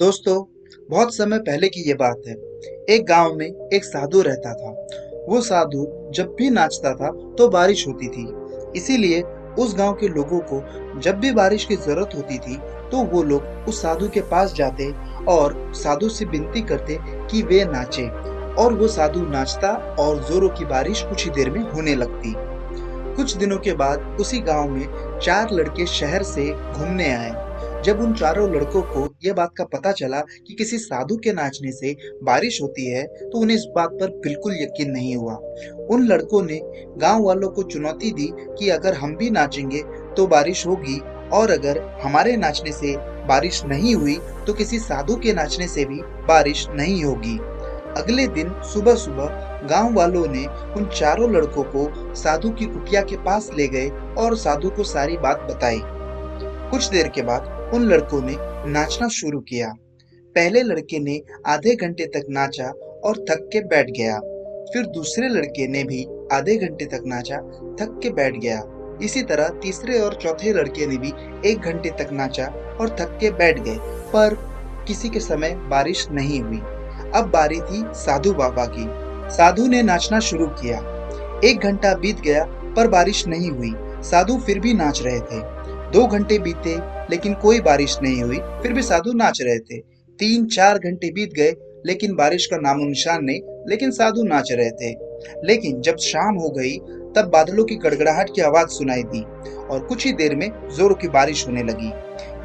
दोस्तों, बहुत समय पहले की ये बात है। एक गांव में एक साधु रहता था। वो साधु जब भी नाचता था तो बारिश होती थी। इसीलिए उस गांव के लोगों को जब भी बारिश की जरूरत होती थी तो वो लोग उस साधु के पास जाते और साधु से विनती करते कि वे नाचे। और वो साधु नाचता और जोरों की बारिश कुछ ही देर में होने लगती। कुछ दिनों के बाद उसी गांव में 4 लड़के शहर से घूमने आए। जब उन चारों लड़कों को यह बात का पता चला कि किसी साधु के नाचने से बारिश होती है तो उन्हें इस बात पर बिल्कुल यकीन नहीं हुआ। उन लड़कों ने गांव वालों को चुनौती दी कि अगर हम भी नाचेंगे तो बारिश होगी, और अगर हमारे नाचने से बारिश नहीं हुई तो किसी साधु के नाचने से भी बारिश नहीं होगी। अगले दिन सुबह सुबह गांव वालों ने उन चारों लड़कों को साधु की कुटिया के पास ले गए और साधु को सारी बात बताई। कुछ देर के बाद उन लड़कों ने नाचना शुरू किया। पहले लड़के ने आधे घंटे तक नाचा और थक के बैठ गया। फिर दूसरे लड़के ने भी आधे घंटे तक नाचा, थक के बैठ गया। इसी तरह तीसरे और चौथे लड़के ने भी 1 घंटे तक नाचा और थक के बैठ गए, पर किसी के समय बारिश नहीं हुई। अब बारी थी साधु बाबा की। साधु ने नाचना शुरू किया। 1 घंटा बीत गया पर बारिश नहीं हुई। साधु फिर भी नाच रहे थे। 2 घंटे बीते लेकिन कोई बारिश नहीं हुई, फिर भी साधु नाच रहे थे। 3-4 घंटे बीत गए लेकिन बारिश का नामो निशान नहीं, लेकिन साधु नाच रहे थे। लेकिन जब शाम हो गई तब बादलों की गड़गड़ाहट की आवाज सुनाई दी और कुछ ही देर में जोरों की बारिश होने लगी।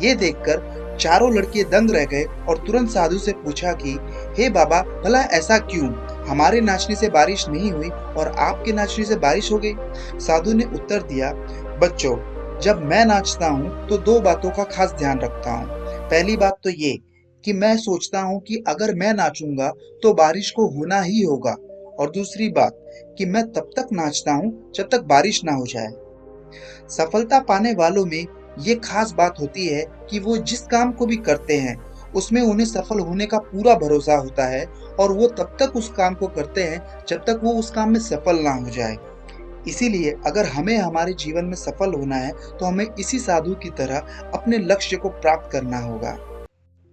ये देखकर चारों लड़के दंग रह गए और तुरंत साधु से पूछा कि हे बाबा, भला ऐसा क्यों? हमारे नाचने से बारिश नहीं हुई और आपके नाचने से बारिश हो गई। साधु ने उत्तर दिया, बच्चों, जब मैं नाचता हूँ तो 2 बातों का खास ध्यान रखता हूँ। पहली बात तो ये कि मैं सोचता हूँ कि अगर मैं नाचूंगा तो बारिश को होना ही होगा, और दूसरी बात कि मैं तब तक नाचता हूँ जब तक बारिश ना हो जाए। सफलता पाने वालों में ये खास बात होती है कि वो जिस काम को भी करते हैं उसमें उन्हें सफल होने का पूरा भरोसा होता है, और वो तब तक उस काम को करते हैं जब तक वो उस काम में सफल ना हो जाए। इसीलिए अगर हमें हमारे जीवन में सफल होना है तो हमें इसी साधु की तरह अपने लक्ष्य को प्राप्त करना होगा।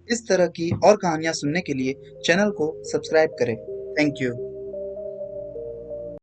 इस तरह की और कहानियां सुनने के लिए चैनल को सब्सक्राइब करें। Thank you.